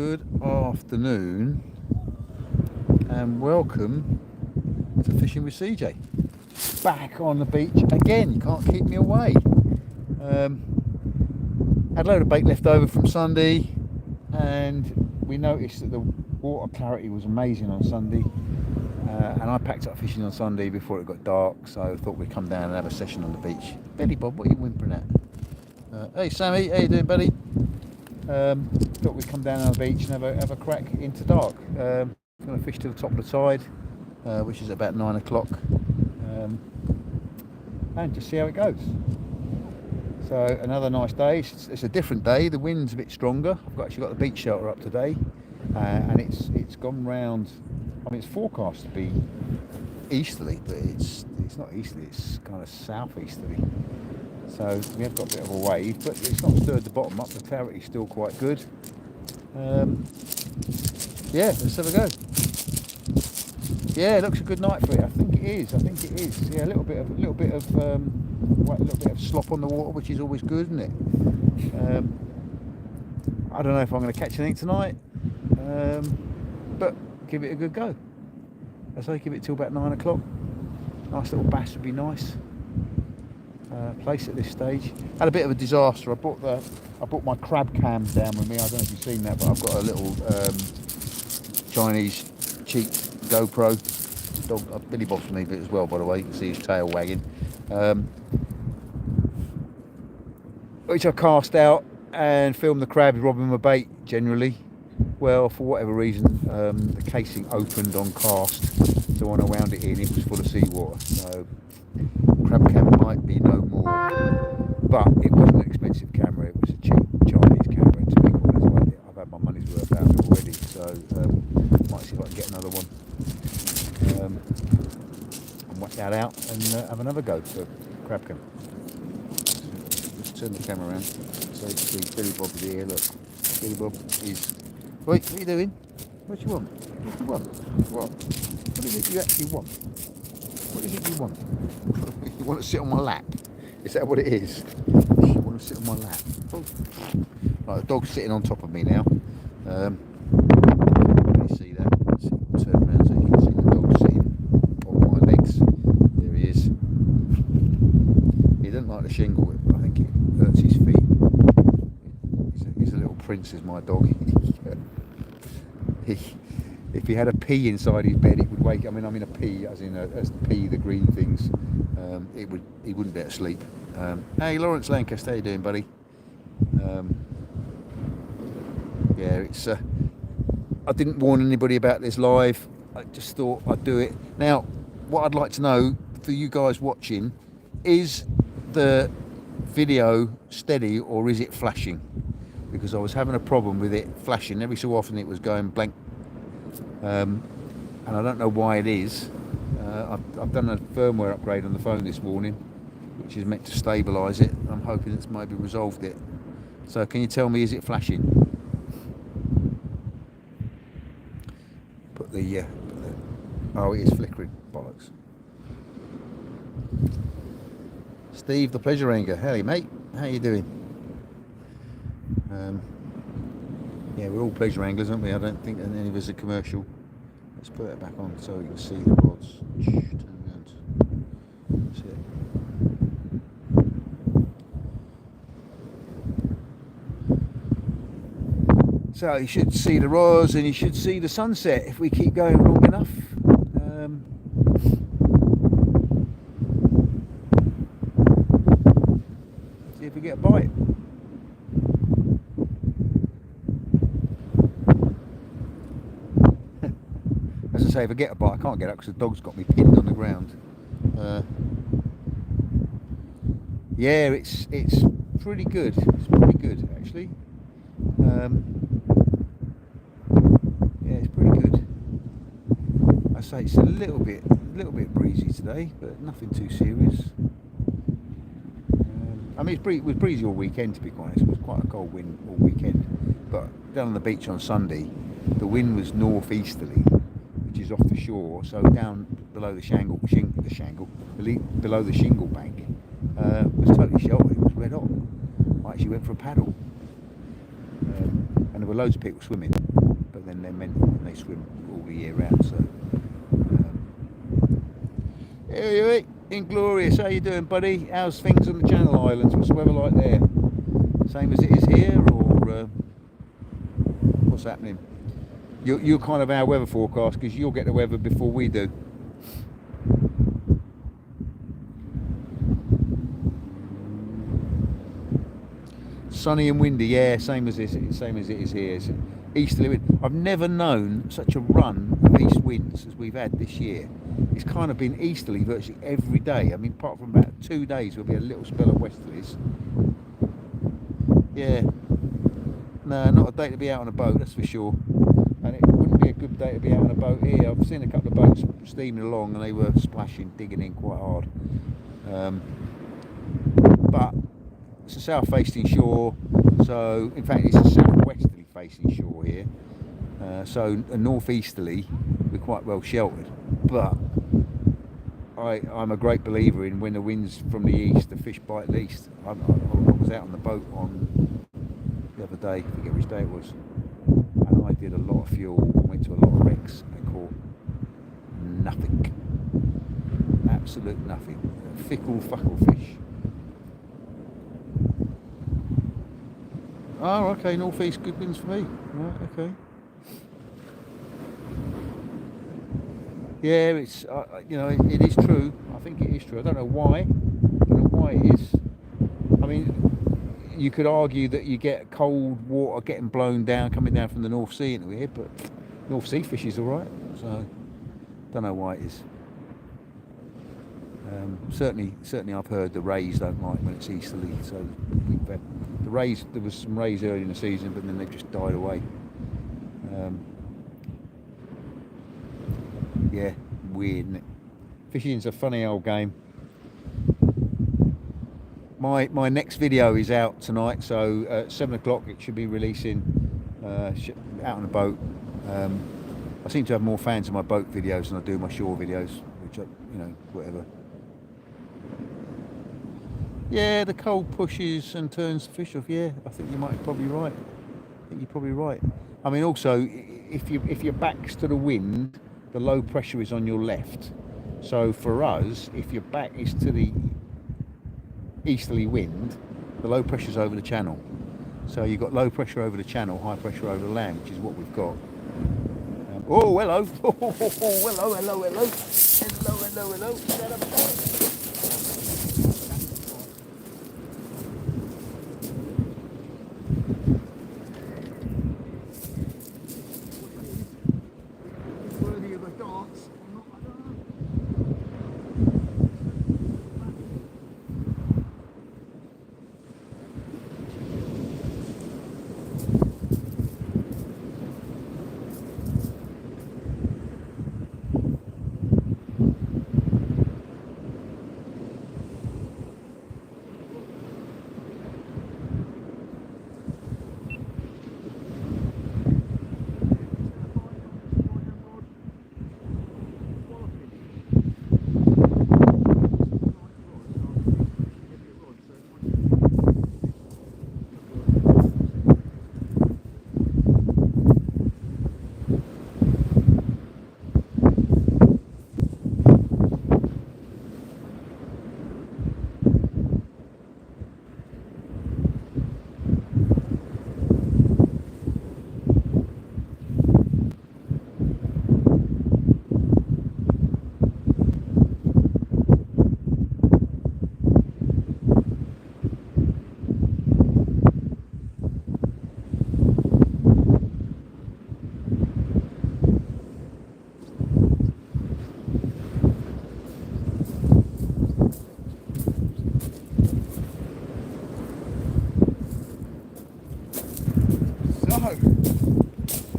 Good afternoon and welcome to Fishing with CJ. Back on the beach again, you can't keep me away. Had a load of bait left over from Sunday and we noticed that the water clarity was amazing on Sunday, and I packed up fishing on Sunday before it got dark, so I thought we'd come down and have a session on the beach. Billy Bob, what are you whimpering at? Hey Sammy, how you doing buddy? Thought we'd come down on the beach and have a crack into dark. Going to fish to the top of the tide, which is about 9 o'clock, and just see how it goes. So another nice day. It's a different day. The wind's a bit stronger. I've actually got the beach shelter up today, and it's gone round. I mean, it's forecast to be easterly, but it's not easterly. It's kind of southeasterly. So we have got a bit of a wave, but it's not stirred the bottom up. The clarity's still quite good. Yeah, let's have a go. Yeah, it looks a good night for it. I think it is. Yeah, a little bit of slop on the water, which is always good, isn't it? I don't know if I'm going to catch anything tonight, but give it a good go. I say give it till about 9 o'clock. Nice little bass would be nice. Place at this stage. Had a bit of a disaster. I brought my crab cam down with me. I don't know if you've seen that, but I've got a little Chinese cheap GoPro. Dog Billy Bob's me as well, by the way. You can see his tail wagging. Which I cast out and filmed the crabs robbing my bait. Generally, well, for whatever reason, the casing opened on cast, so when I wound it in, it was full of seawater. So crab cam might be no more, but it wasn't an expensive camera. It was a cheap Chinese camera. To be honest, I've had my money's worth out of it already, so might see if I can get another one and whack that out and have another go for crab cam. Just turn the camera around so you can see Billy Bob is here. Look, Billy Bob is. Wait, what are you doing? What do you want? What do you want? What is it you actually want? What is it you want? You want to sit on my lap? Is that what it is? You want to sit on my lap? Oh. Right, the dog's sitting on top of me now. Can you see that? Turn around so you can see the dog sitting on my legs. There he is. He doesn't like the shingle. I think it hurts his feet. He's a little prince, is my dog. If he had a pea inside his bed, it would wake. I mean a pea, as in as the pea, the green things. He wouldn't be able to sleep. Hey, Lawrence Lancaster, how you doing, buddy? Yeah, it's. I didn't warn anybody about this live. I just thought I'd do it. Now, what I'd like to know for you guys watching is the video steady or is it flashing? Because I was having a problem with it flashing. Every so often it was going blank. And I don't know why it is. I've done a firmware upgrade on the phone this morning, which is meant to stabilise it. I'm hoping it's maybe resolved it. So can you tell me, is it flashing? Oh, it is flickering. Bollocks. Steve the Pleasure Angler. Hey mate, how you doing? Yeah, we're all pleasure anglers, aren't we? I don't think any of us are commercial. Let's put it back on so you can see the rods. Turn around. That's it. So you should see the rods and you should see the sunset if we keep going long enough. See if we get a bite. As I say, if I get a bite, I can't get up because the dog's got me pinned on the ground. Yeah, it's pretty good. It's pretty good actually. Yeah, it's pretty good. I say it's a little bit breezy today, but nothing too serious. I mean, it was breezy all weekend, to be quite honest. It was quite a cold wind all weekend. But down on the beach on Sunday, the wind was northeasterly, which is off the shore. So down below the below the shingle bank, was totally sheltered. It was red hot. I actually went for a paddle. And and there were loads of people swimming, but then they're meant they swim all the year round. So, anyway, Inglorious, how you doing, buddy? How's things on the Channel Islands? What's the weather like there? Same as it is here, or what's happening? You're kind of our weather forecast because you'll get the weather before we do. Sunny and windy, yeah, same as it is here. It's easterly wind. I've never known such a run of east winds as we've had this year. It's kind of been easterly virtually every day. I mean, apart from about 2 days, there'll be a little spell of westerlies. Yeah, no, not a day to be out on a boat, that's for sure. And it wouldn't be a good day to be out on a boat here. I've seen a couple of boats steaming along, and they were splashing, digging in quite hard. But it's a south-facing shore, so in fact it's a south-westerly facing shore here. So a north-easterly, we're quite well sheltered. But I'm a great believer in when the wind's from the east, the fish bite least. I was out on the boat on the other day, I forget which day it was, and I did a lot of fuel, went to a lot of wrecks, and caught nothing. Absolute nothing. Fickle, fuckle fish. Oh, okay, northeast, good winds for me. Right, okay. Yeah, it's it is true. I think it is true. I don't know why. I don't know why it is. I mean, you could argue that you get cold water getting blown down, coming down from the North Sea into here, but North Sea fish is all right. So, don't know why it is. Certainly, I've heard the rays don't like when it's easterly. So we've had the rays. There was some rays early in the season, but then they've just died away. Yeah, weird, isn't it? Fishing's a funny old game. My next video is out tonight, so at 7 o'clock it should be releasing out on a boat. I seem to have more fans of my boat videos than I do my shore videos, which whatever. Yeah, the cold pushes and turns the fish off. Yeah, I think you might be probably right. I think you're probably right. I mean, also, if your back's to the wind, the low pressure is on your left. So for us, if your back is to the easterly wind, the low pressure's over the channel. So you've got low pressure over the channel, high pressure over the land, which is what we've got. Oh, hello. Oh, hello. Hello. Shut up.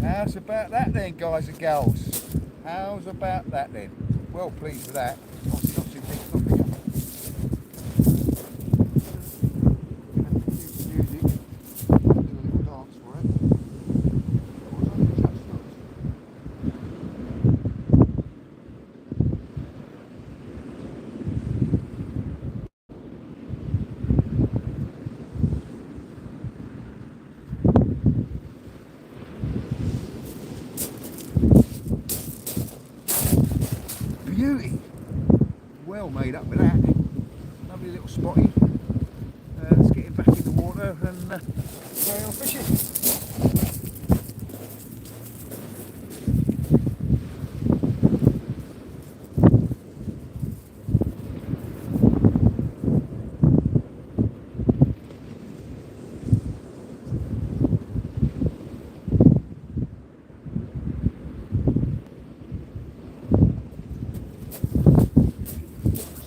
How's about that then, guys and gals? How's about that then? Well pleased with that. feed up with that. Lovely little spotty. Let's get him back in the water and carry on fishing.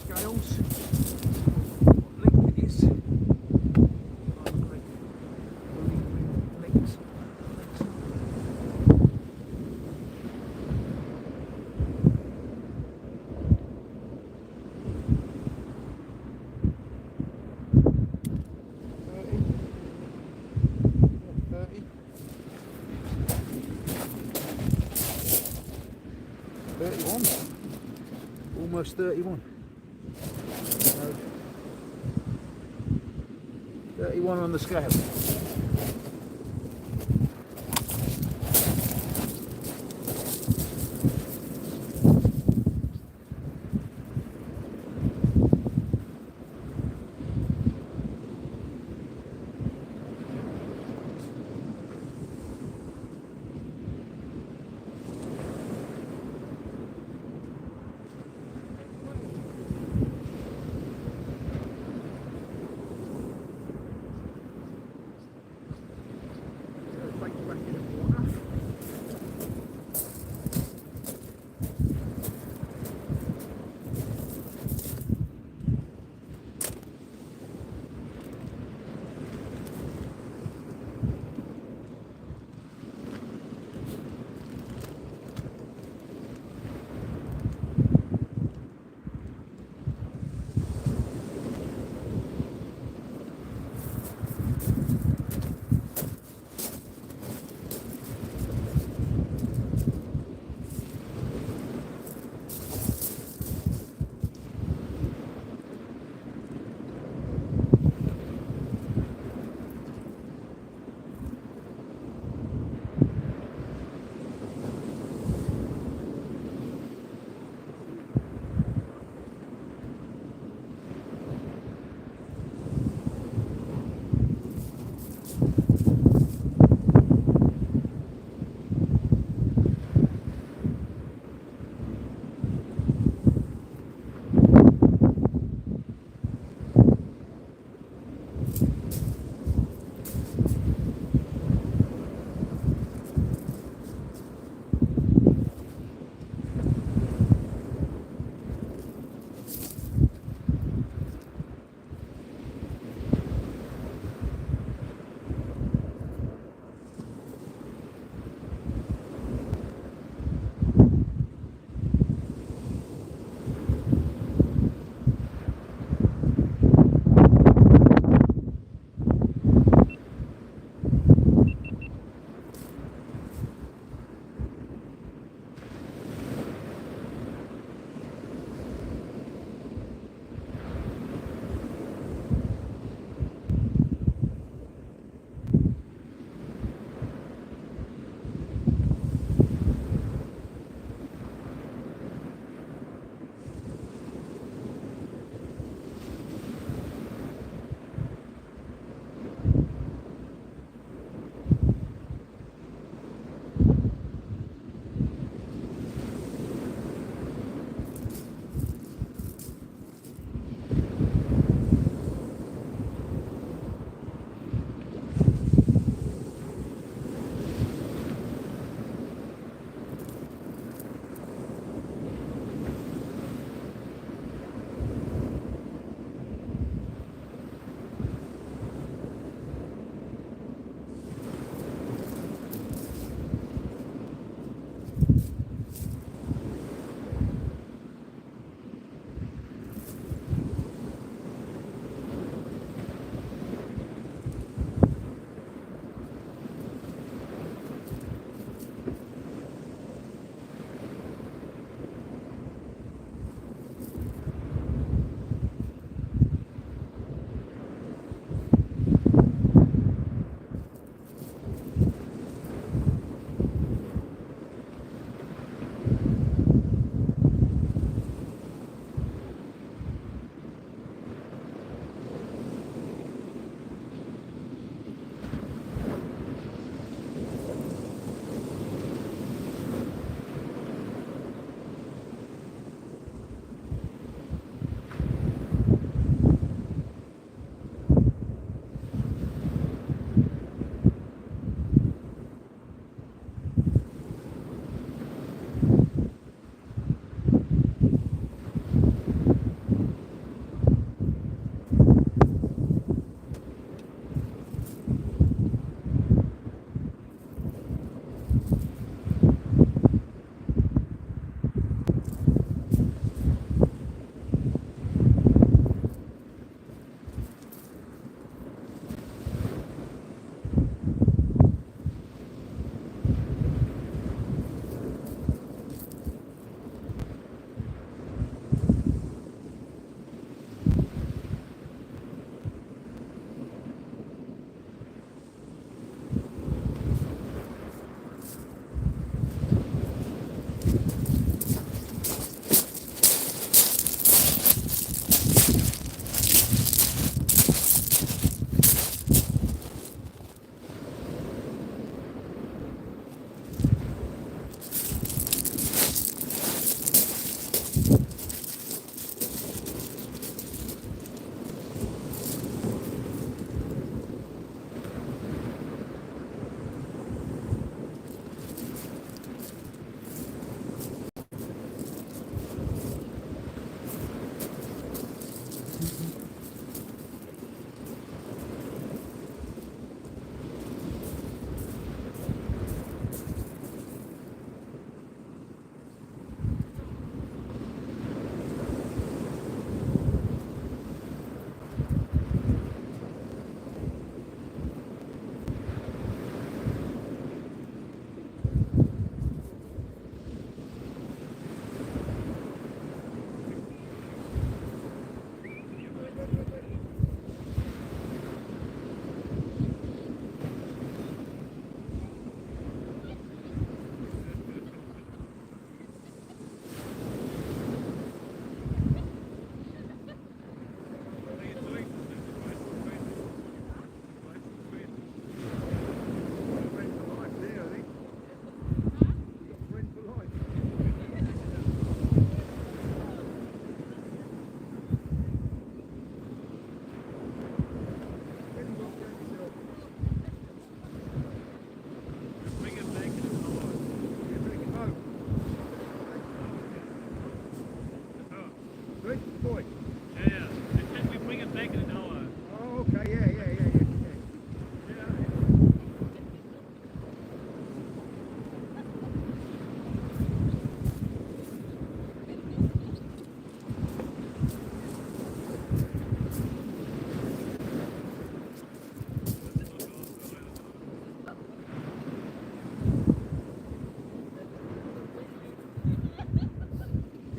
Scales, what length it is. Lengths. Almost 31. So 31 on the scale.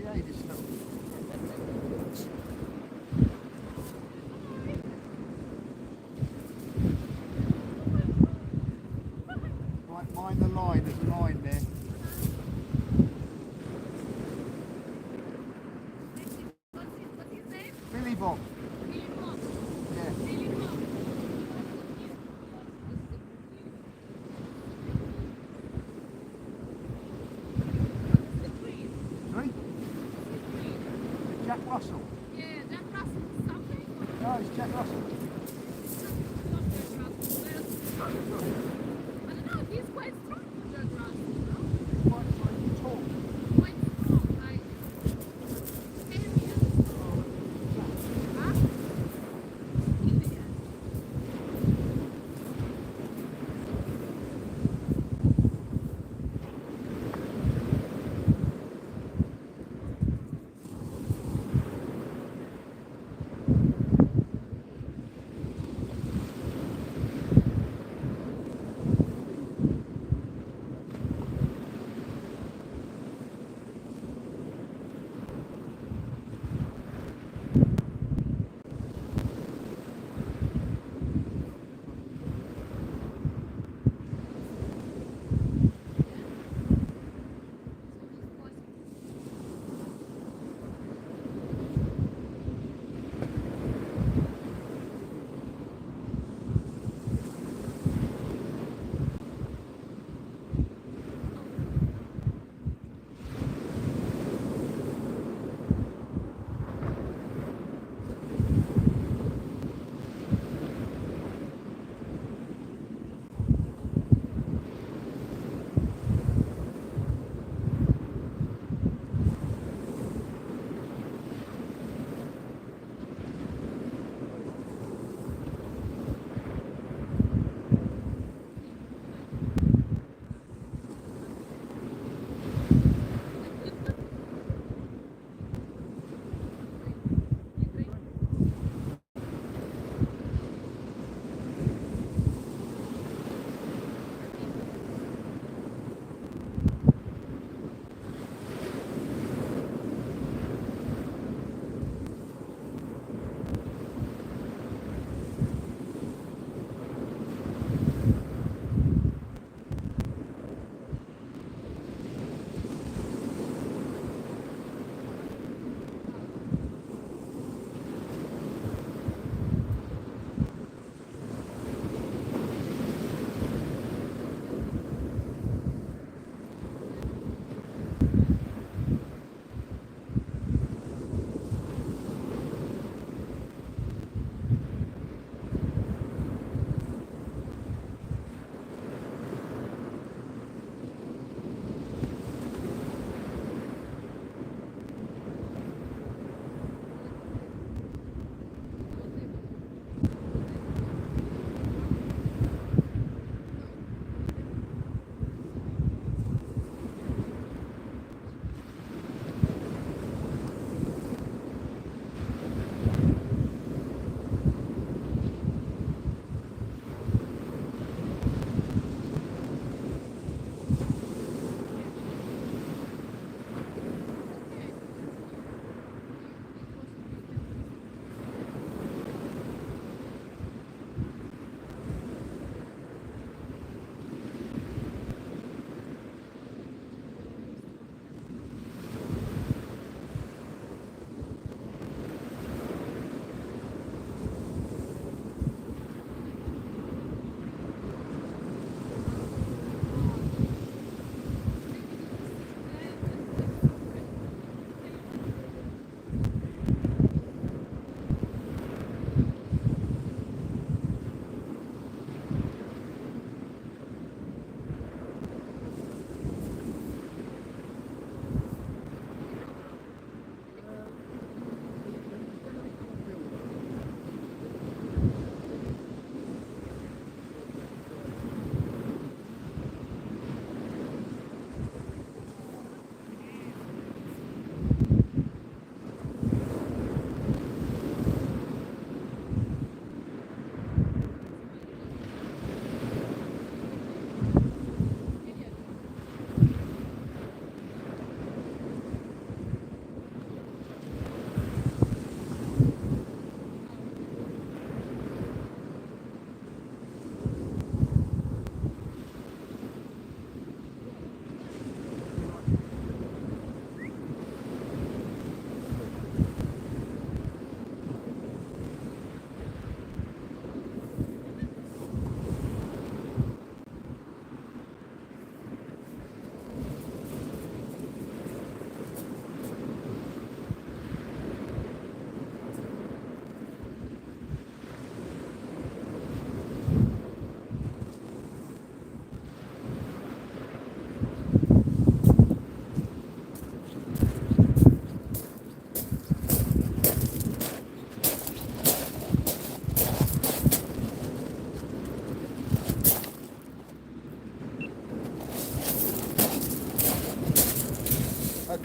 Yeah, you just stop. Right, mind the line, there's a line there. What's his name? Billy Bob. Billy Bob. Yeah. Billy Bob. Sorry? Jack Russell. Yeah, Jack Russell. Something. No, it's Jack Russell. Not Jack Russell. I don't know. He's quite strong for Jack Russell. No? Quite so tall. Quite strong. Like 10 years strong. Huh? Yeah.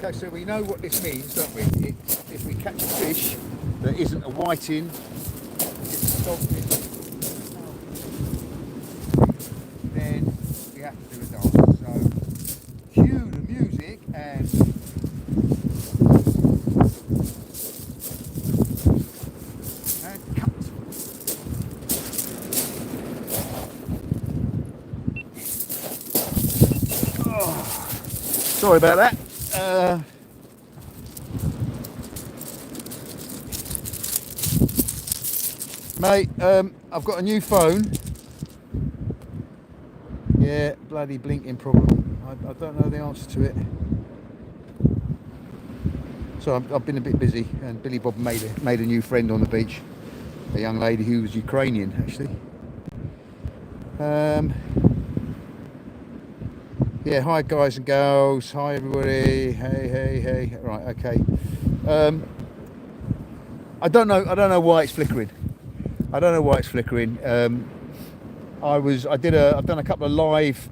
Okay, so we know what this means, don't we? If we catch a fish that isn't a whiting, it's a dogfish, then we have to do a dance. So cue the music and cut. Oh, sorry about that. Mate, I've got a new phone. Yeah, bloody blinking problem. I don't know the answer to it. So I've been a bit busy, and Billy Bob made a new friend on the beach, a young lady who was Ukrainian actually. Yeah, hi guys and girls, hi everybody, hey. Right, okay. I don't know why it's flickering. I've done a couple of live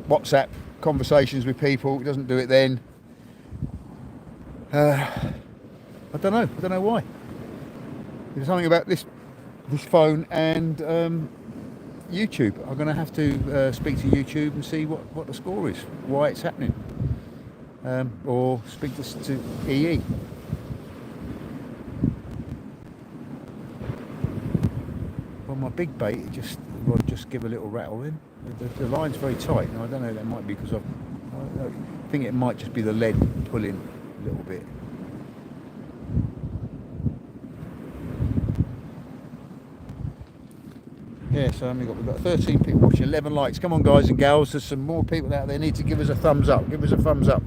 WhatsApp conversations with people. It doesn't do it then. I don't know why. There's something about this phone and YouTube. I'm going to have to speak to YouTube and see what the score is, why it's happening, or speak to EE. Well, my big bait rod just give a little rattle in. The line's very tight, and I don't know. That might be because I think it might just be the lead pulling a little bit. Yeah, so we've got 13 people watching, 11 likes. Come on, guys and gals. There's some more people out there. Need to give us a thumbs up. Give us a thumbs up.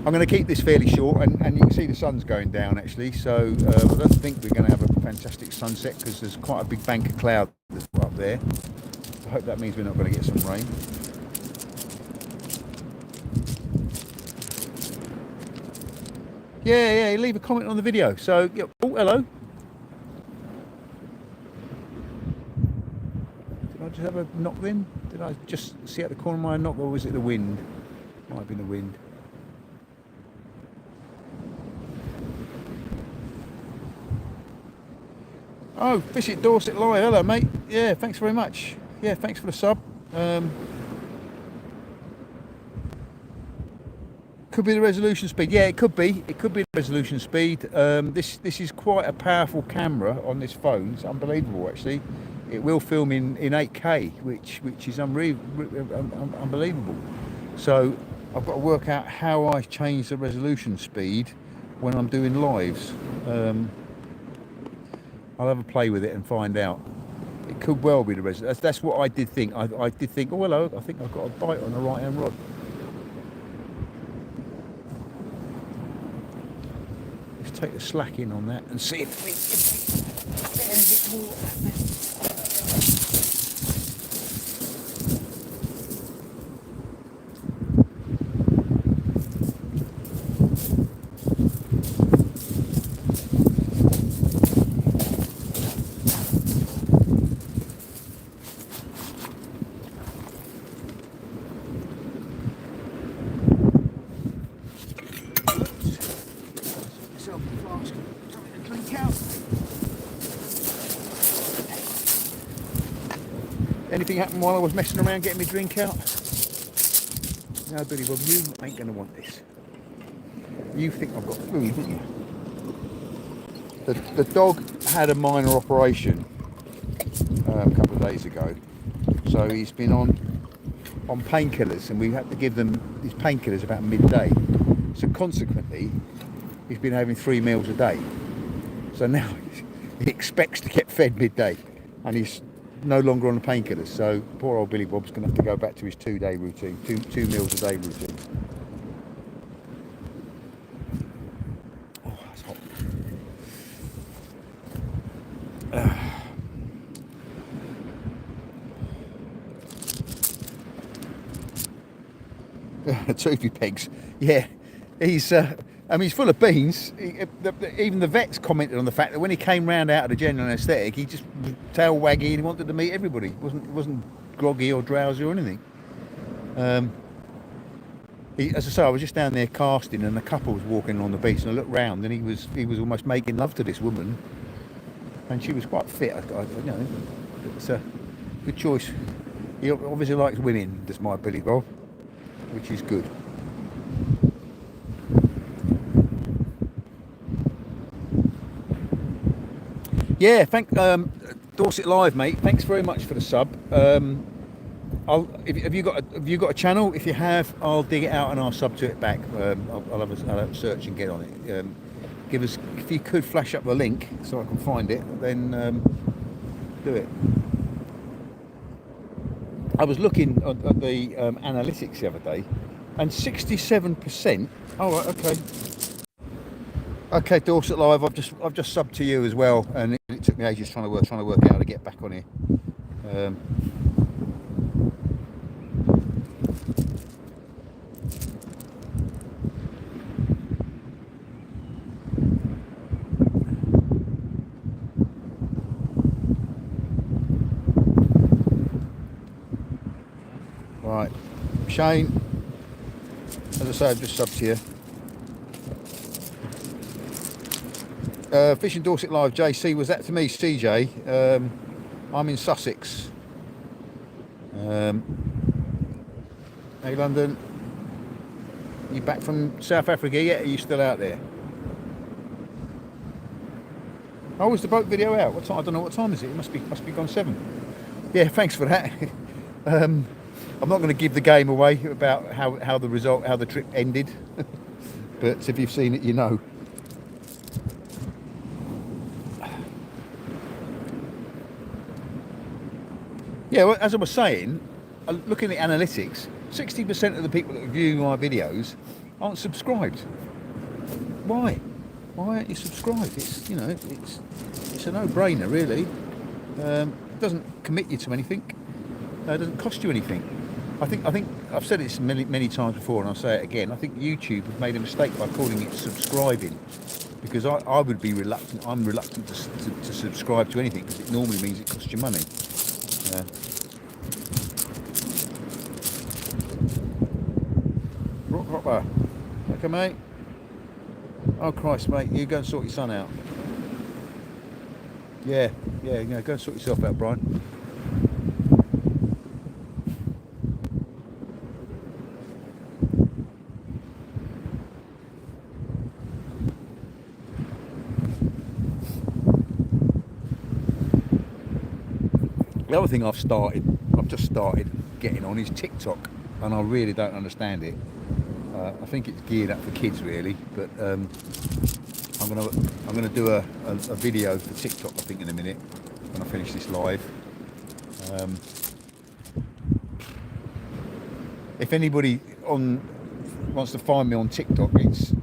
I'm going to keep this fairly short, and you can see the sun's going down actually. So I don't think we're going to have a fantastic sunset because there's quite a big bank of cloud up there. I hope that means we're not going to get some rain. Yeah, leave a comment on the video. So, yeah. Oh, hello. Did I just have a knock then? Did I just see out the corner of my knock, or was it the wind? Might have been the wind. Oh, Fish It Dorset Live. Hello, mate. Yeah, thanks very much. Yeah, thanks for the sub. Could be the resolution speed. Yeah, it could be. It could be the resolution speed. This is quite a powerful camera on this phone. It's unbelievable, actually. It will film in 8K, which is unbelievable. So I've got to work out how I change the resolution speed when I'm doing lives. I'll have a play with it and find out. It could well be the resolution. That's what I did think. I did think, oh hello, I think I've got a bite on the right hand rod. Let's take the slack in on that and see if we get anything more. Anything happened while I was messing around getting my drink out? No, Billy Bob, you ain't going to want this. You think I've got food, didn't you? The dog had a minor operation a couple of days ago, so he's been on painkillers, and we had to give them these painkillers about midday. So consequently, he's been having 3 meals a day. So now he expects to get fed midday, and he's no longer on the painkillers. So poor old Billy Bob's going to have to go back to his 2-day routine, two meals a day routine. Oh, that's hot. Toothy pegs. Yeah, he's he's full of beans. Even the vets commented on the fact that when he came round out of the general anaesthetic, he just was tail wagging and he wanted to meet everybody. He wasn't groggy or drowsy or anything. As I say, I was just down there casting, and a couple was walking on the beach, and I looked round, and he was almost making love to this woman, and she was quite fit. You know, it's a good choice. He obviously likes women, does my Billy Bob, which is good. Yeah, Dorset Live, mate. Thanks very much for the sub. Have you got a channel? If you have, I'll dig it out and I'll sub to it back. I'll have a search and get on it. Give us, if you could flash up the link so I can find it, then do it. I was looking at the analytics the other day, and 67%. Oh, right, okay. Okay, Dorset Live. I've just subbed to you as well, and it took me ages trying to work out how to get back on here. Right, Shane. As I say, I've just subbed to you. Fishing Dorset Live, JC, was that to me, CJ? I'm in Sussex. Hey, London. You back from South Africa yet? Are you still out there? Oh, is the boat video out? What time? I don't know what time is it. It must be gone 7. Yeah, thanks for that. I'm not going to give the game away about how the trip ended, but if you've seen it, you know. Yeah, well, as I was saying, looking at analytics, 60% of the people that are viewing my videos aren't subscribed. Why? Why aren't you subscribed? It's, you know, it's a no-brainer, really. It doesn't commit you to anything. It doesn't cost you anything. I think I've said this many times before, and I'll say it again. I think YouTube have made a mistake by calling it subscribing, because I would be reluctant. I'm reluctant to subscribe to anything because it normally means it costs you money. Rock hopper. Okay, mate. Oh Christ, mate, you go and sort your son out. Yeah, go and sort yourself out, Brian. The other thing I've just started getting on is TikTok, and I really don't understand it. I think it's geared up for kids, really, but I'm gonna do a video for TikTok, I think, in a minute when I finish this live. If anybody wants to find me on TikTok, it's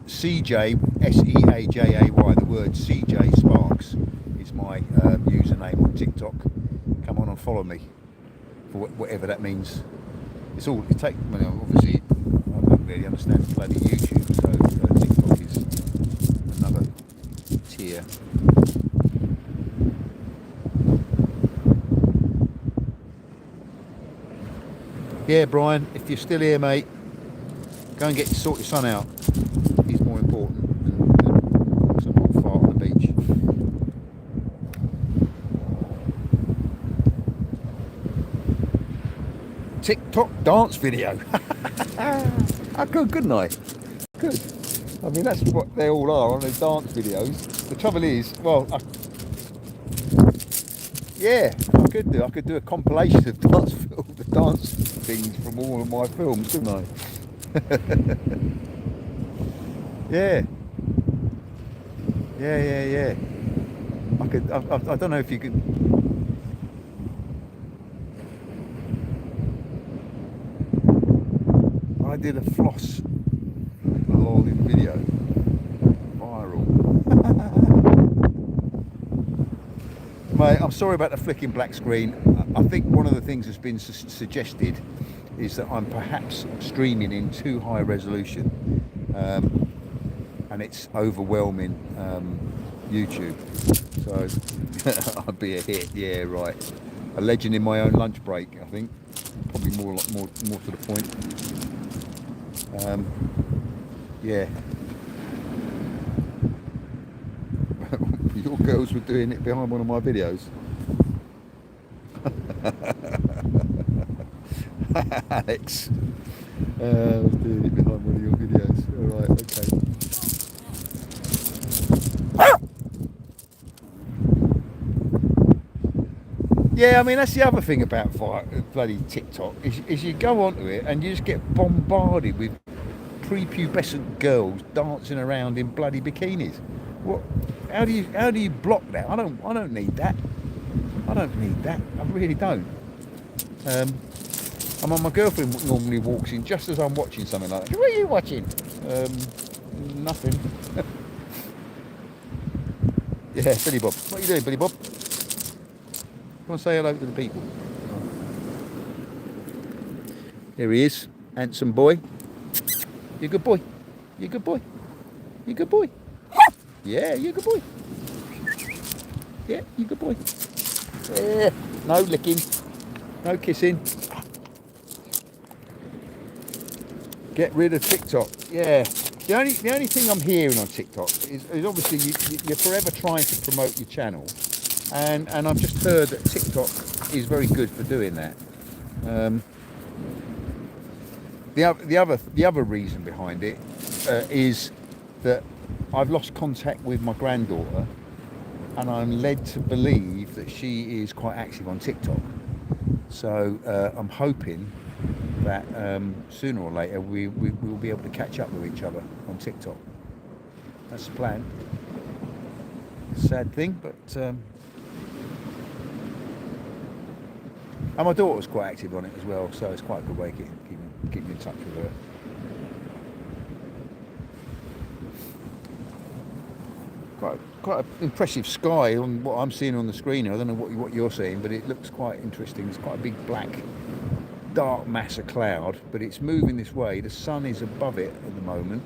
CJ SEAJAY. The word CJ Sparks is my username on TikTok. Come on and follow me for whatever that means. It's all it takes. Well, obviously, I don't really understand bloody YouTube, so TikTok is another tier. Yeah, Brian, if you're still here, mate, go and sort your son out. He's more important than some old fart on the beach. TikTok dance video. Oh, good, couldn't I? Good. I mean, that's what they all are on their dance videos. The trouble is, well, I could do a compilation of the dance things from all of my films, couldn't I? Yeah. I don't know if you could. I did a floss lolling video, viral. Mate, I'm sorry about the flicking black screen. I think one of the things that's been suggested is that I'm perhaps streaming in too high resolution, and it's overwhelming YouTube. So I'd be a hit. Yeah, right. A legend in my own lunch break, I think. probably more to the point. Yeah. Your girls were doing it behind one of my videos. Alex. I was doing it behind one of your videos. Alright, okay. Yeah, I mean, that's the other thing about bloody TikTok, is you go onto it and you just get bombarded with prepubescent girls dancing around in bloody bikinis. What? How do you block that? I don't need that. I don't need that. I really don't. My girlfriend normally walks in just as I'm watching something like that. What are you watching? Nothing. Yeah, Billy Bob. What are you doing, Billy Bob? Come on, say hello to the people. There he is, handsome boy. You a good boy. You a good boy. You a good boy. Yeah, you a good boy. Yeah, you a good boy. Yeah. No licking. No kissing. Get rid of TikTok. Yeah. The only thing I'm hearing on TikTok is obviously you're forever trying to promote your channel, and I've just heard that TikTok is very good for doing that. The other reason behind it is that I've lost contact with my granddaughter, and I'm led to believe that she is quite active on TikTok. So I'm hoping that sooner or later we will be able to catch up with each other on TikTok. That's the plan. Sad thing, but and my daughter's quite active on it as well, so it's quite a good way of keeping in touch with her. Quite an impressive sky on what I'm seeing on the screen here. I don't know what you're seeing, but it looks quite interesting. It's quite a big black dark mass of cloud, but it's moving this way. The sun is above it at the moment,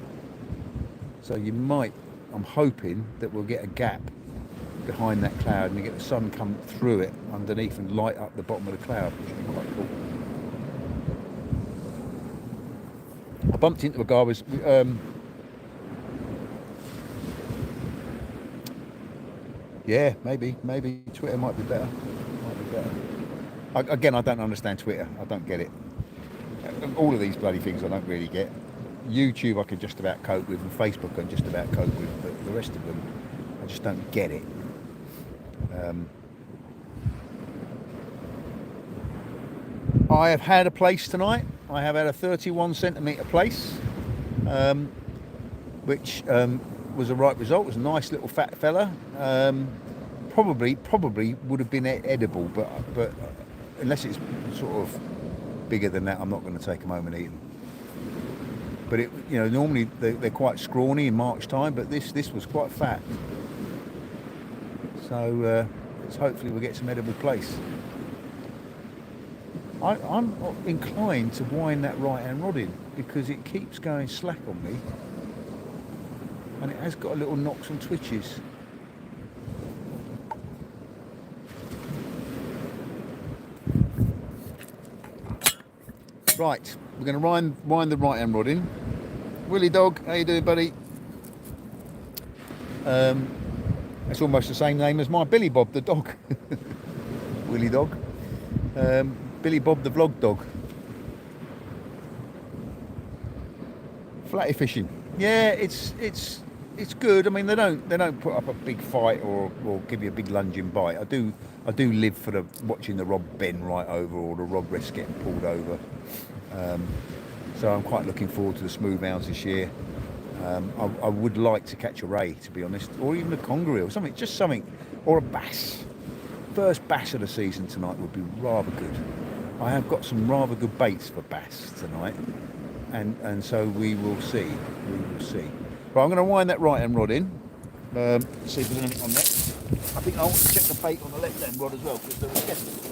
so I'm hoping that we'll get a gap behind that cloud and you get the sun come through it underneath and light up the bottom of the cloud, which would be quite cool. I bumped into a guy with yeah, maybe Twitter might be better. Again, I don't understand Twitter. I don't get it. All of these bloody things I don't really get. YouTube I can just about cope with, and Facebook I can just about cope with, but the rest of them I just don't get it. I have had a place tonight. I have had a 31 centimetre place, which was a right result. It was a nice little fat fella. Probably would have been edible, but unless it's sort of bigger than that, I'm not going to take them home and eat them. But normally they're quite scrawny in March time, but this was quite fat. So hopefully we'll get some edible place. I'm inclined to wind that right hand rod in because it keeps going slack on me, and it has got a little knocks and twitches. Right, we're going to wind the right hand rod in. Willy dog, how you doing, buddy? It's almost the same name as my Billy Bob the dog. Willy dog. Billy Bob the vlog dog. Flatty fishing. Yeah, it's good. I mean, they don't put up a big fight or give you a big lunging bite. I do live for watching the rod bend right over or the rod rest getting pulled over. So I'm quite looking forward to the smooth hounds this year. I would like to catch a ray, to be honest, or even a conger eel, something, or a bass. First bass of the season tonight would be rather good. I have got some rather good baits for bass tonight, and so we will see. Right, I'm going to wind that right hand rod in. See if there's anything on there. I think I want to check the bait on the left hand rod as well, because there is definitely.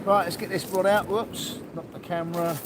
Right, let's get this rod out. Whoops, knock the camera.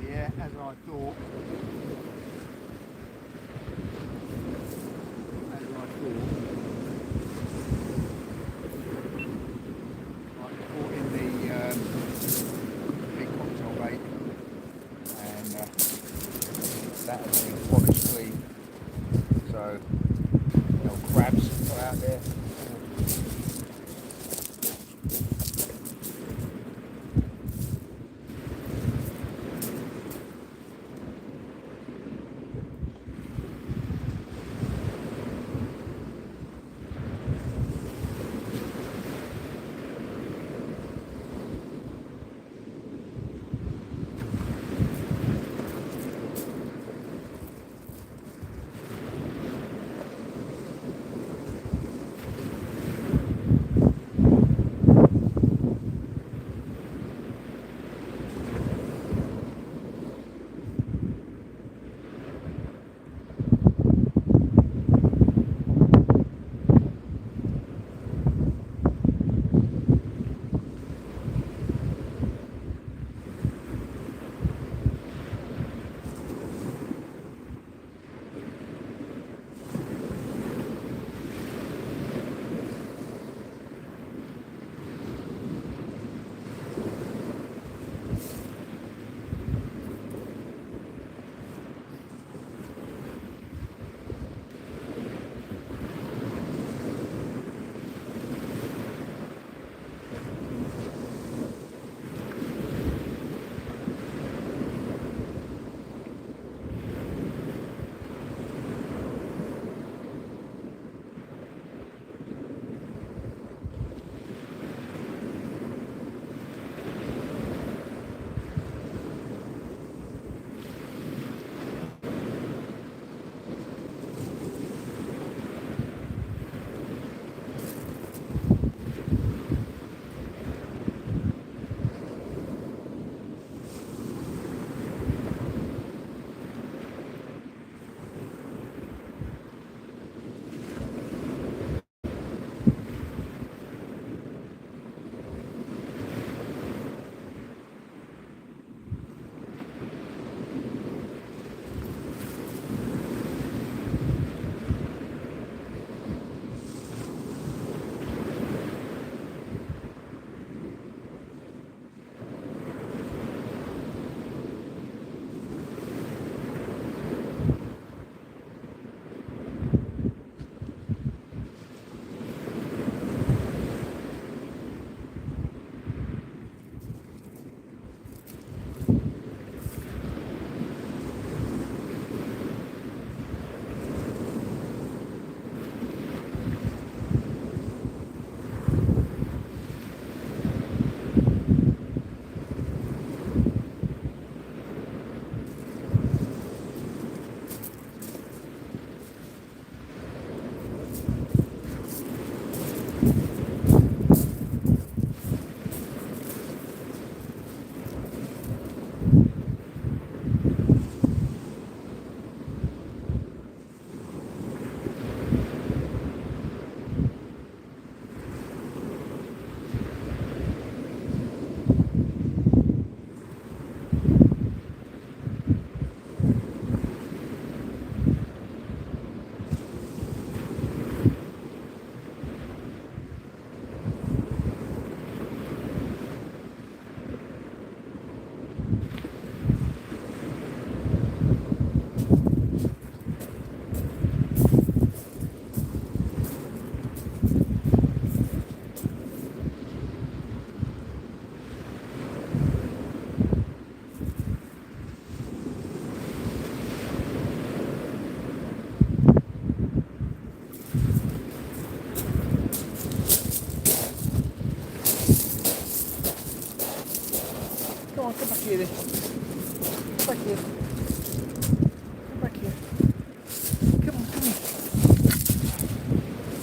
Yeah, as I thought. As I thought. I brought in the big cocktail bait, and that has been polished clean. So, crabs are out there.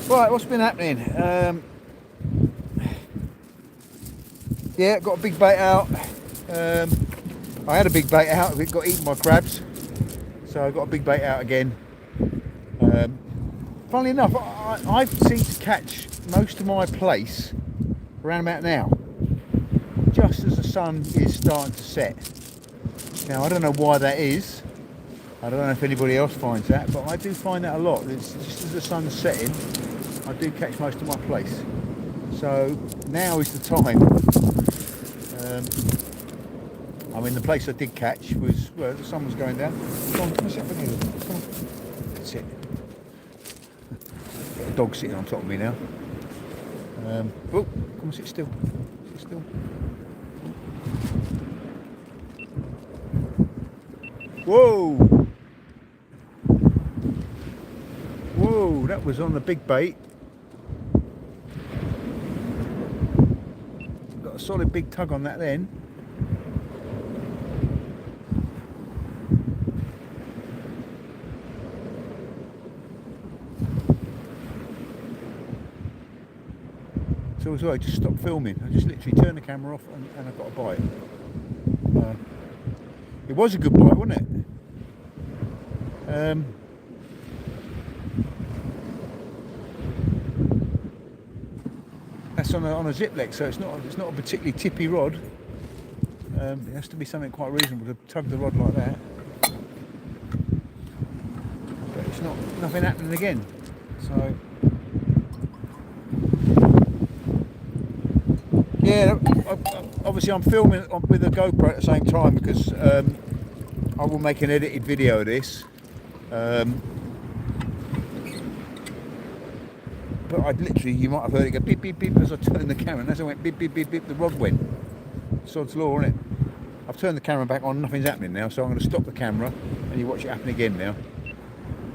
Right, what's been happening? Yeah, got a big bait out. I had a big bait out, it got eaten by crabs. So I got a big bait out again. Funnily enough, I seem to catch most of my place around about now, just as the sun is starting to set. Now, I don't know why that is. I don't know if anybody else finds that, but I do find that a lot. It's just as the sun's setting, I do catch most of my place. So now is the time. I mean, the place I did catch was, well, the sun was going down. Come on, what's happening here? Come on. That's it. Got a dog sitting on top of me now. Oh, come on, sit still. Sit still. Whoa! Whoa, that was on the big bait. Got a solid big tug on that then. So I just stopped filming. I just literally turned the camera off and I got a bite. It was a good bite, wasn't it? That's on a Ziplex, so it's not a particularly tippy rod. It has to be something quite reasonable to tug the rod like that. But it's nothing happening again. So yeah, obviously I'm filming with a GoPro at the same time because I will make an edited video of this. But I'd literally, you might have heard it go beep beep beep as I turned the camera, and as I went beep beep beep beep, the rod went. Sod's law, isn't it? I've turned the camera back on, nothing's happening now, so I'm going to stop the camera and you watch it happen again now.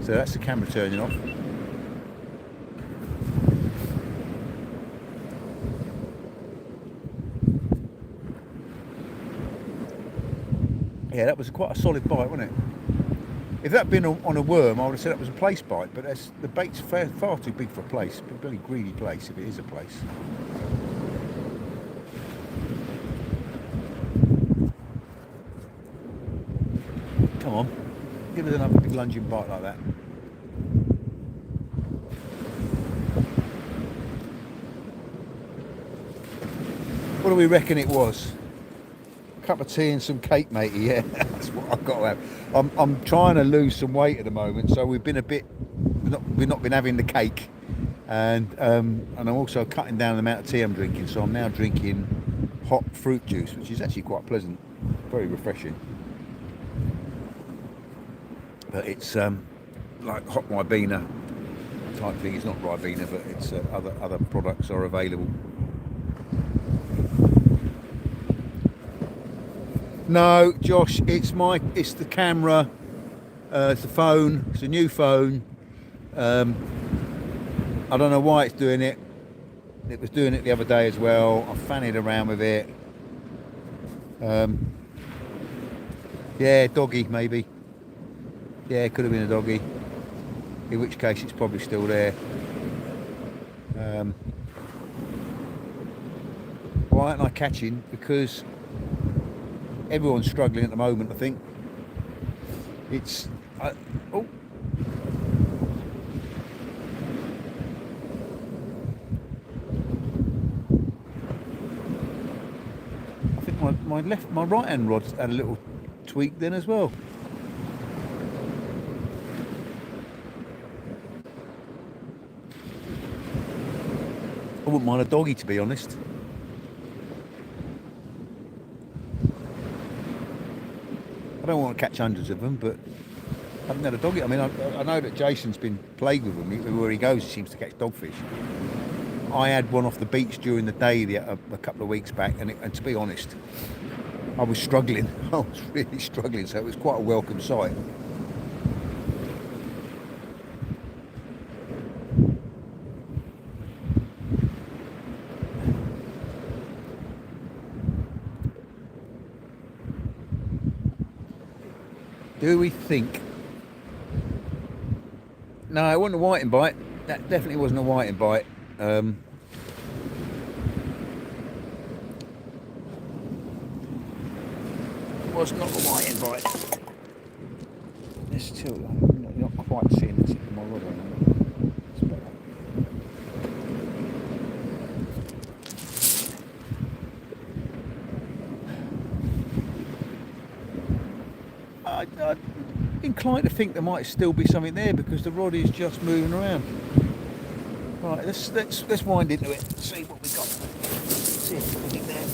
So that's the camera turning off. Yeah, that was quite a solid bite, wasn't it? If that had been on a worm, I would have said that was a place bite, but the bait's far too big for a place. A really greedy place, if it is a place. Come on, give us another big lunging bite like that. What do we reckon it was? Cup of tea and some cake, matey. Yeah, that's what I've got to have. I'm trying to lose some weight at the moment, so we've not been having the cake, and I'm also cutting down the amount of tea I'm drinking. So I'm now drinking hot fruit juice, which is actually quite pleasant, very refreshing. But it's like hot Ribena type thing. It's not Ribena, but it's other products are available. No, Josh, it's the camera, it's the phone, it's a new phone. I don't know why it's doing it. It was doing it the other day as well. I fannied around with it. Yeah, doggy maybe. Yeah, it could have been a doggy. In which case it's probably still there. Why aren't I catching? Because everyone's struggling at the moment, I think. Oh. I think my right hand rod had a little tweak then as well. I wouldn't mind a doggy, to be honest. I don't want to catch hundreds of them, but I haven't had a doggy. I mean, I know that Jason's been plagued with them. Where he goes, he seems to catch dogfish. I had one off the beach during the day a couple of weeks back, and to be honest, I was struggling. I was really struggling, so it was quite a welcome sight. Do we think? No, it wasn't a whiting bite. that definitely wasn't a whiting bite. Was not a whiting bite. Let's tilt. You're not quite seeing the tip of my rod on it. It's better. I'm inclined to think there might still be something there because the rod is just moving around. Right, let's wind into it. See what we got. See if there's anything there.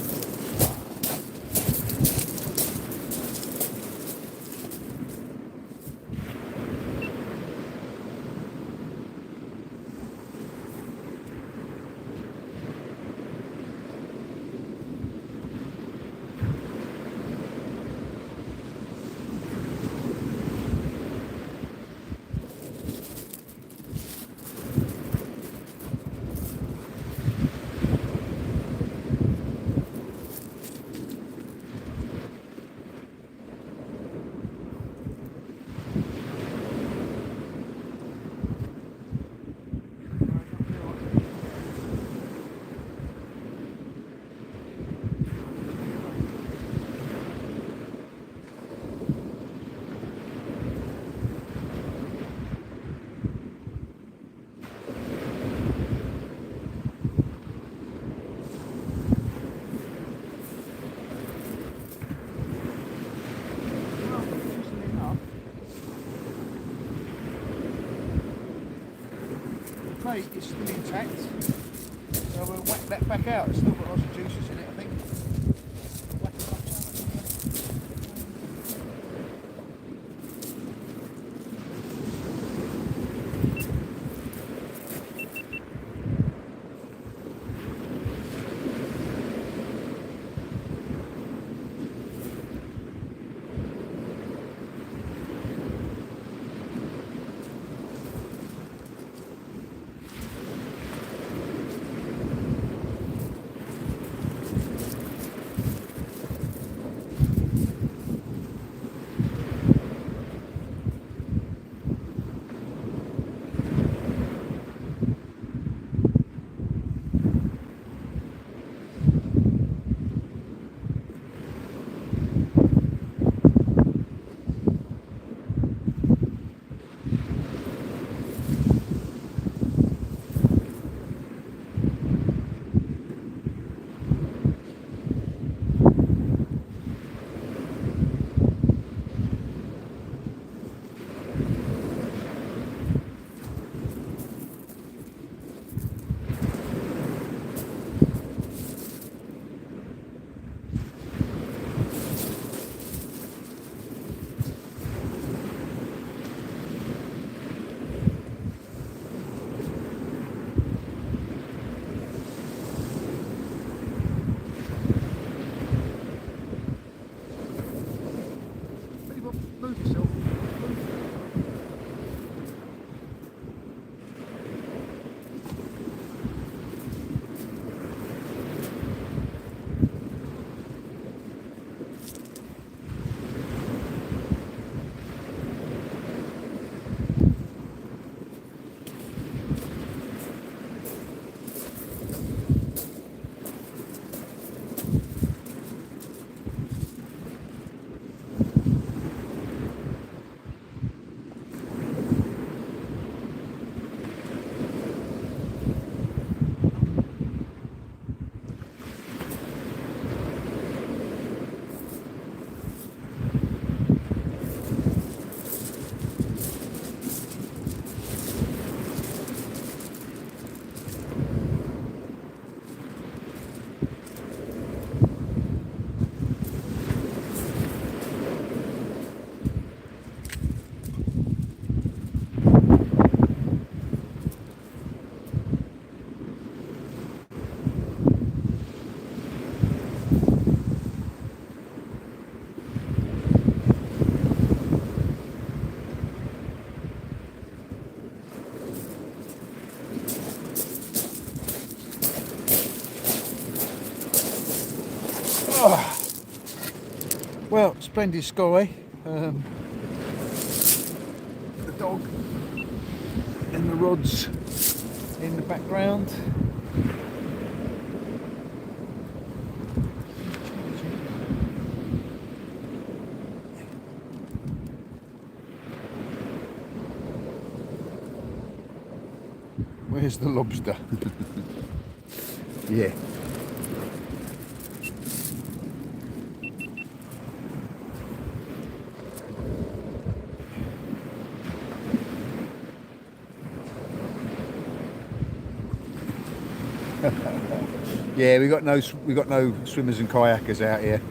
Mate, it's still intact, so we'll whack that back out. It's still got lots of juices in it, I think. Whack it back out. Move yourself. Oh, well, splendid sky. The dog and the rods in the background. Where's the lobster? Yeah. Yeah, we got no swimmers and kayakers out here.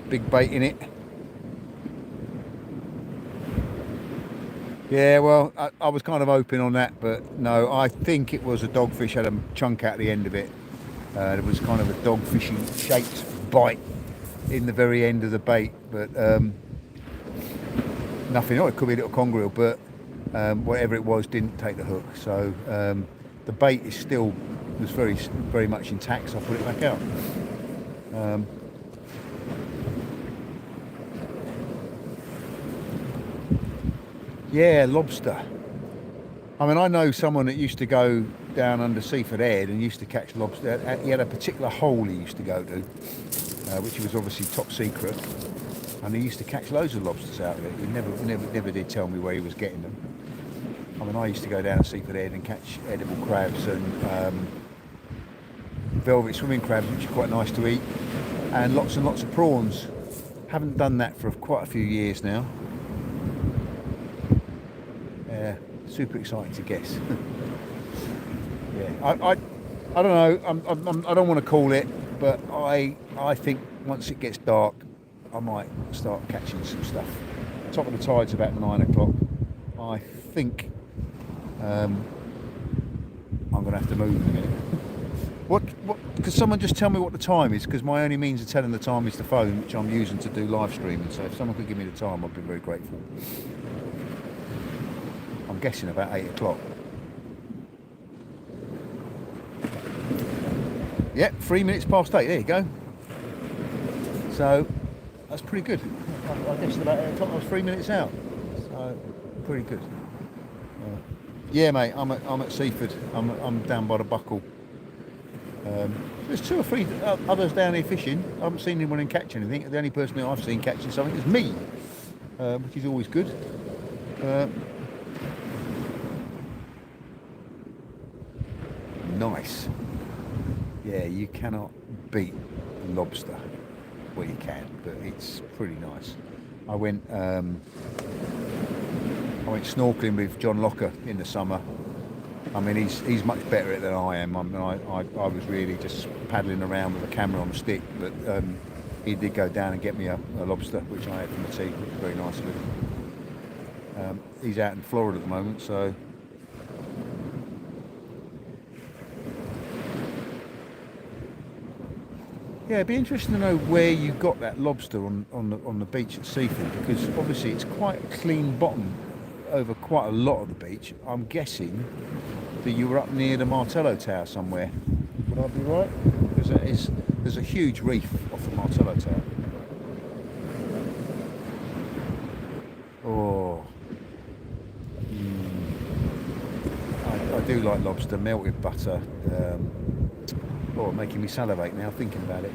Big bait in it. Yeah, well, I was kind of hoping on that, but no, I think it was a dogfish, had a chunk out the end of it. It was kind of a dogfishy shaped bite in the very end of the bait, but nothing. Oh, it could be a little congrill, but whatever it was didn't take the hook. So the bait is still was very much intact, so I put it back out. Yeah, lobster. I mean, I know someone that used to go down under Seaford Head and used to catch lobster. He had a particular hole he used to go to, which was obviously top secret, and he used to catch loads of lobsters out of it. He never did tell me where he was getting them. I mean, I used to go down to Seaford Head and catch edible crabs and velvet swimming crabs, which are quite nice to eat, and lots of prawns. Haven't done that for quite a few years now. Super exciting to guess. Yeah, I don't know. I don't want to call it, but I think once it gets dark, I might start catching some stuff. Top of the tide's about 9 o'clock. I think I'm going to have to move in a minute. What? Could someone just tell me what the time is? Because my only means of telling the time is the phone, which I'm using to do live streaming. So if someone could give me the time, I'd be very grateful. I'm guessing about 8 o'clock. Yeah, 3 minutes past 8. There you go. So that's pretty good. I guess about 8 o'clock I was 3 minutes out. So pretty good. Yeah, mate. I'm at Seaford. I'm down by the Buckle. There's 2 or 3 others down here fishing. I haven't seen anyone in catch anything. The only person that I've seen catching something is me, which is always good. Nice. Yeah, you cannot beat lobster. Well, you can, but it's pretty nice. I went snorkeling with John Locker in the summer. I mean, he's much better at it than I am. I mean, I was really just paddling around with a camera on a stick, but he did go down and get me a lobster, which I had from the tea, which was very nice of him. He's out in Florida at the moment, so. Yeah, it'd be interesting to know where you got that lobster on the beach at Seaford, because obviously it's quite a clean bottom over quite a lot of the beach. I'm guessing that you were up near the Martello Tower somewhere. Would I be right? Because there's a huge reef off the Martello Tower. Oh, I do like lobster, melted butter. Oh, making me salivate now thinking about it.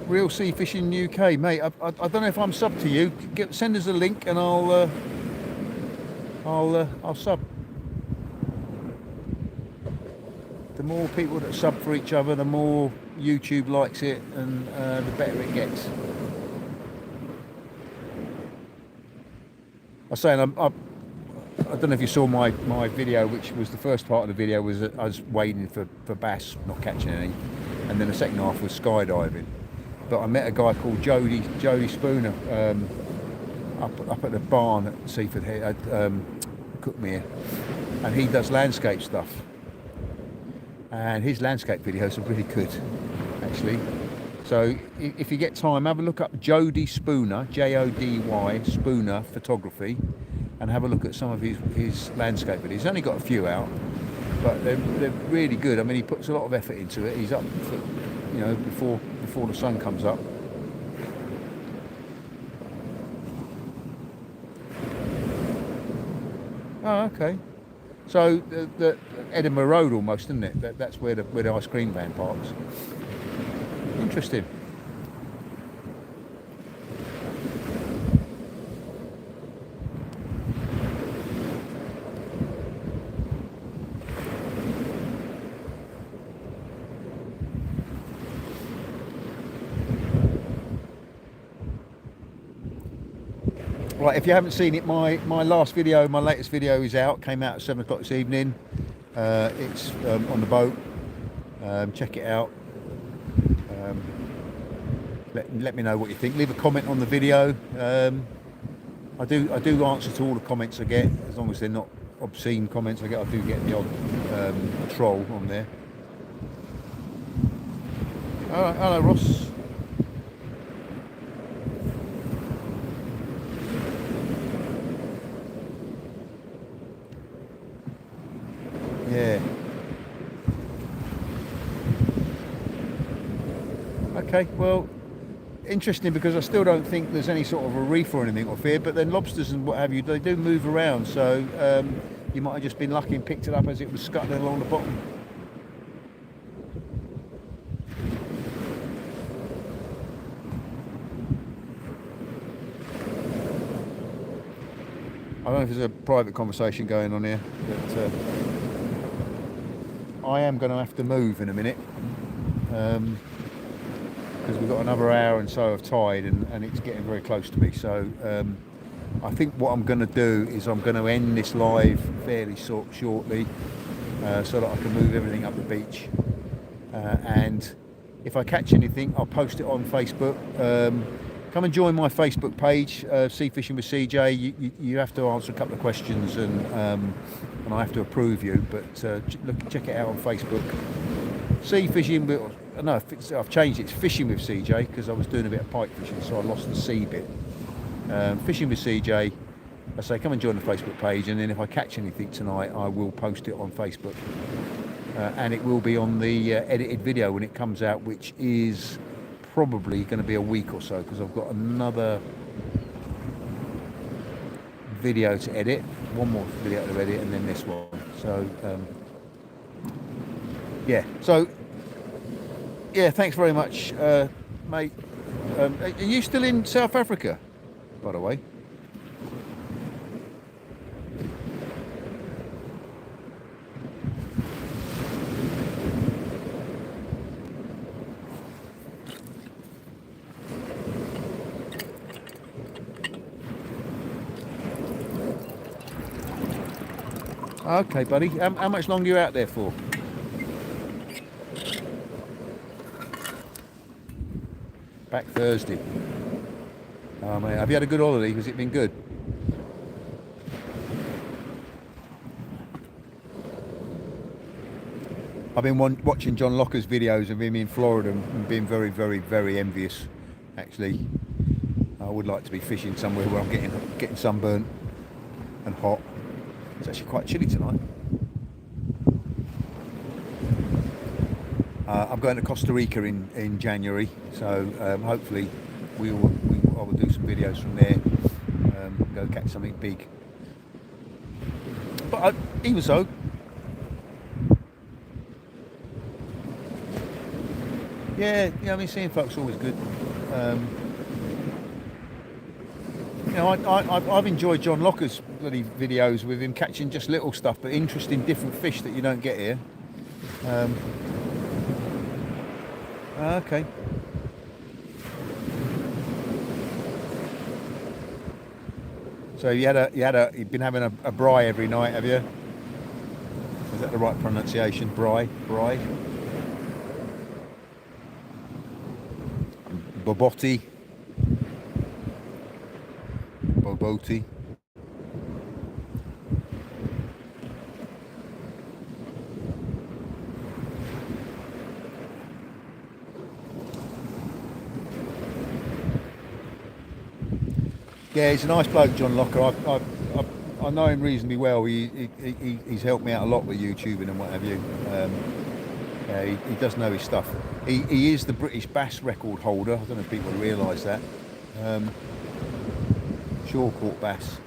Real Sea Fishing UK, mate. I don't know if I'm sub to you. Send us a link and I'll sub. The more people that sub for each other, the more YouTube likes it, and the better it gets. I was saying, I don't know if you saw my video, which was the first part of the video was I was wading for bass, not catching any, and then the second half was skydiving. But I met a guy called Jody Spooner up at the barn at Seaford Head, at Cookmere, and he does landscape stuff. And his landscape videos are really good, actually. So if you get time, have a look up Jody Spooner, Jody Spooner Photography, and have a look at some of his landscape videos. He's only got a few out, but they're really good. I mean, he puts a lot of effort into it. He's up for you know, before the sun comes up. Oh, okay. So the Edinburgh Road almost, isn't it? That's where the ice cream van parks. Interesting. Right, if you haven't seen it, my latest video is out. Came out at 7 o'clock this evening. It's on the boat. Check it out. Let me know what you think. Leave a comment on the video. I do answer to all the comments I get, as long as they're not obscene comments. I do get the odd troll on there. All right, hello Ross. Yeah. Okay, well, interesting, because I still don't think there's any sort of a reef or anything off here, but then lobsters and what have you, they do move around, so you might have just been lucky and picked it up as it was scuttling along the bottom. I don't know if there's a private conversation going on here, but I am going to have to move in a minute, because we've got another hour and so of tide, and it's getting very close to me. So I think what I'm going to do is I'm going to end this live fairly shortly, so that I can move everything up the beach, and if I catch anything, I'll post it on Facebook. Come and join my Facebook page, Sea Fishing with CJ. You have to answer a couple of questions, and I have to approve you. But check it out on Facebook. Sea Fishing with, no, I've changed it. It's Fishing with CJ, because I was doing a bit of pike fishing, so I lost the C bit. Fishing with CJ. I say come and join the Facebook page, and then if I catch anything tonight, I will post it on Facebook, and it will be on the edited video when it comes out, which is probably going to be a week or so, because I've got another video to edit, one more video to edit, and then this one. So yeah, so yeah, thanks very much, mate. Are you still in South Africa, by the way? Okay, buddy. How much longer are you out there for? Back Thursday. Oh, mate, have you had a good holiday? Has it been good? I've been watching John Locker's videos of him in Florida and being very, very, very envious, actually. I would like to be fishing somewhere where I'm getting sunburnt and hot. It's actually quite chilly tonight. I'm going to Costa Rica in January, so hopefully I will do some videos from there, go catch something big. But even so, yeah, I mean, seeing folks is always good. You know, I've enjoyed John Locker's bloody videos with him catching just little stuff, but interesting, different fish that you don't get here. Okay. So you've been having a braai every night, have you? Is that the right pronunciation? Braai? Bobotti. Boboti. Yeah, he's a nice bloke, John Locker. I know him reasonably well. He's helped me out a lot with YouTubing and what have you. He does know his stuff. He is the British bass record holder. I don't know if people realise that. Shore caught bass,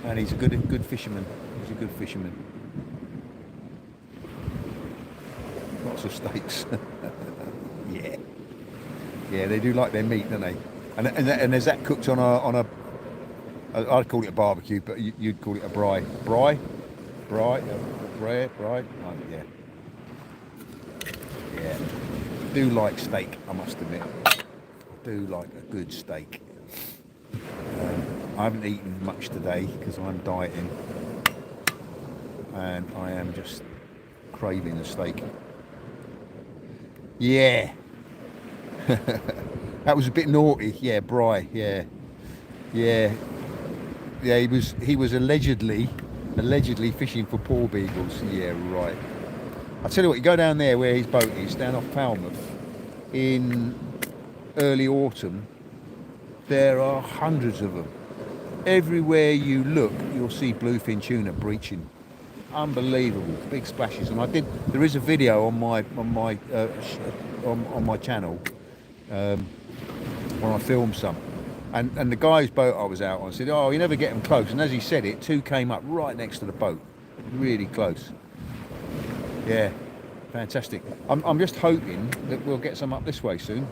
and he's a good fisherman. He's a good fisherman. Lots of steaks. Yeah, yeah, they do like their meat, don't they? And is that cooked on a I'd call it a barbecue, but you'd call it a braai. Braai? Braai? Oh, yeah. Yeah. I do like steak, I must admit. I do like a good steak. I haven't eaten much today because I'm dieting. And I am just craving a steak. Yeah. That was a bit naughty. Yeah, braai. Yeah. Yeah. Yeah, he was allegedly fishing for poor beagles. Yeah, right. I tell you what, you go down there where his boat is, down off Falmouth, in early autumn. There are hundreds of them. Everywhere you look, you'll see bluefin tuna breaching. Unbelievable, big splashes. And there is a video on my channel when I filmed some. And the guy's boat I was out on said, oh, you never get them close. And as he said it, two came up right next to the boat. Really close. Yeah, fantastic. I'm just hoping that we'll get some up this way soon.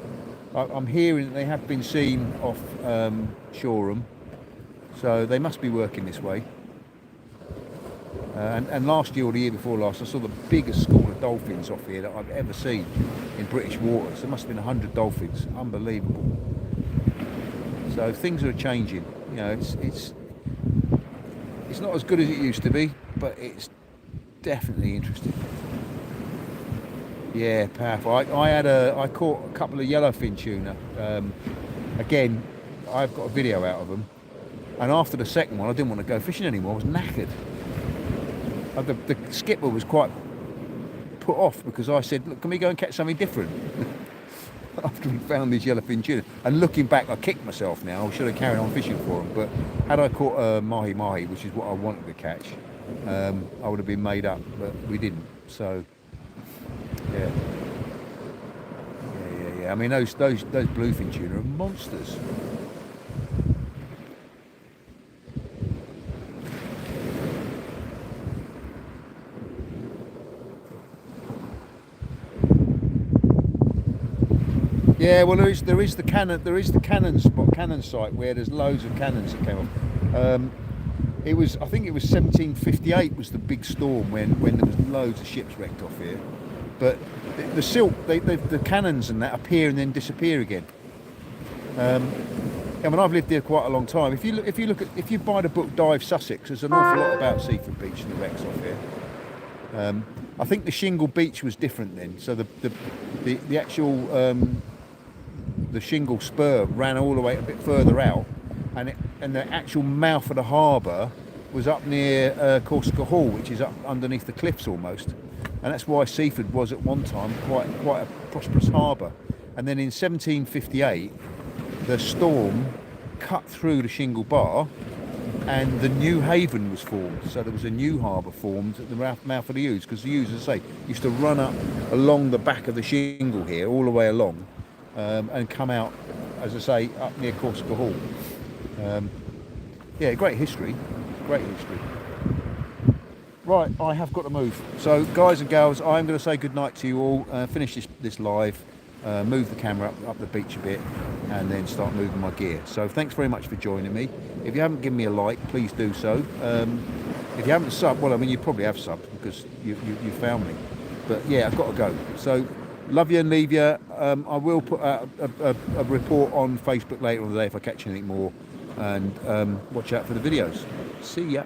I'm hearing that they have been seen off Shoreham. So they must be working this way. And last year or the year before last, I saw the biggest school of dolphins off here that I've ever seen in British waters. There must have been 100 dolphins. Unbelievable. So things are changing. You know, it's not as good as it used to be, but it's definitely interesting. Yeah, powerful. I caught a couple of yellowfin tuna. Again, I've got a video out of them. And after the second one, I didn't want to go fishing anymore. I was knackered. The skipper was quite put off because I said, look, can we go and catch something different? After we found these yellowfin tuna. And looking back, I kicked myself now. I should have carried on fishing for them. But had I caught a mahi-mahi, which is what I wanted to catch, I would have been made up. But we didn't. So, yeah. Yeah. I mean, those bluefin tuna are monsters. Yeah, well, there is the cannon spot, cannon site where there's loads of cannons that came off. I think it was 1758 was the big storm when there was loads of ships wrecked off here. But the silt, the cannons and that appear and then disappear again. I mean, I've lived here quite a long time. If you buy the book Dive Sussex, there's an awful lot about Seaford Beach and the wrecks off here. I think the shingle beach was different then. So the actual the shingle spur ran all the way a bit further out, and the actual mouth of the harbour was up near Corsica Hall, which is up underneath the cliffs almost, and that's why Seaford was at one time quite a prosperous harbour. And then in 1758, the storm cut through the shingle bar, and the new haven was formed. So there was a new harbour formed at the mouth of the Ouse, because the Ouse, as I say, used to run up along the back of the shingle here, all the way along, and come out, as I say, up near Corsica Hall. Yeah, great history. Right, I have got to move. So, guys and gals, I'm going to say goodnight to you all, finish this live, move the camera up the beach a bit, and then start moving my gear. So thanks very much for joining me. If you haven't given me a like, please do so. If you haven't subbed, well, I mean, you probably have subbed because you found me. But yeah, I've got to go. So love you and leave you. I will put out a report on Facebook later on today if I catch anything more. And watch out for the videos. See ya.